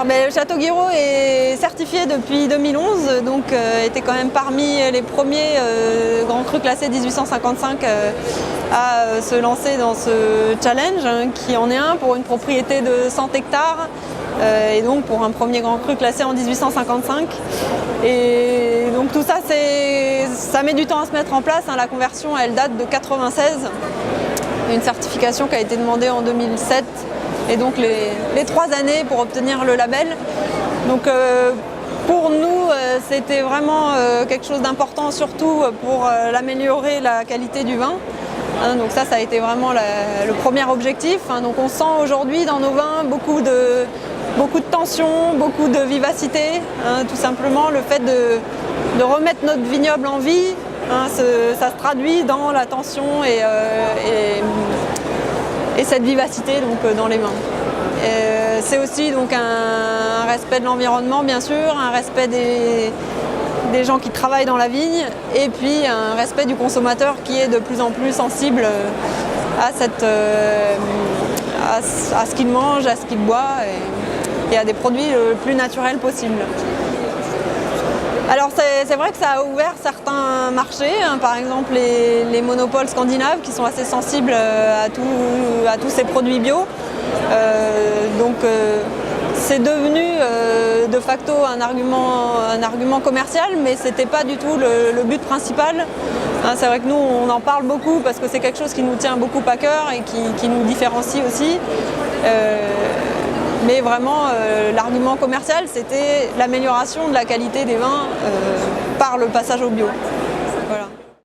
Alors, le Château Guiraud est certifié depuis 2011, donc était quand même parmi les premiers grands crus classés 1855 à se lancer dans ce challenge, qui en est un pour une propriété de 100 hectares et donc pour un premier grand cru classé en 1855. Et donc tout ça, ça met du temps à se mettre en place. La conversion, elle date de 96, une certification qui a été demandée en 2007. Et donc les 3 années pour obtenir le label. Donc pour nous, c'était vraiment quelque chose d'important, surtout pour l'améliorer la qualité du vin. Donc ça a été vraiment le premier objectif. Donc on sent aujourd'hui dans nos vins beaucoup de tension, beaucoup de vivacité. Tout simplement le fait de remettre notre vignoble en vie, ça se traduit dans la tension et cette vivacité donc, dans les mains. C'est aussi donc, un respect de l'environnement, bien sûr, un respect des gens qui travaillent dans la vigne, et puis un respect du consommateur qui est de plus en plus sensible à ce qu'il mange, à ce qu'il boit, et à des produits le plus naturels possible. Alors c'est vrai que ça a ouvert certains marchés, par exemple les monopoles scandinaves qui sont assez sensibles à tous ces produits bio. Donc c'est devenu de facto un argument commercial, mais ce n'était pas du tout le but principal. C'est vrai que nous on en parle beaucoup parce que c'est quelque chose qui nous tient beaucoup à cœur et qui nous différencie aussi. Mais vraiment, l'argument commercial, c'était l'amélioration de la qualité des vins par le passage au bio.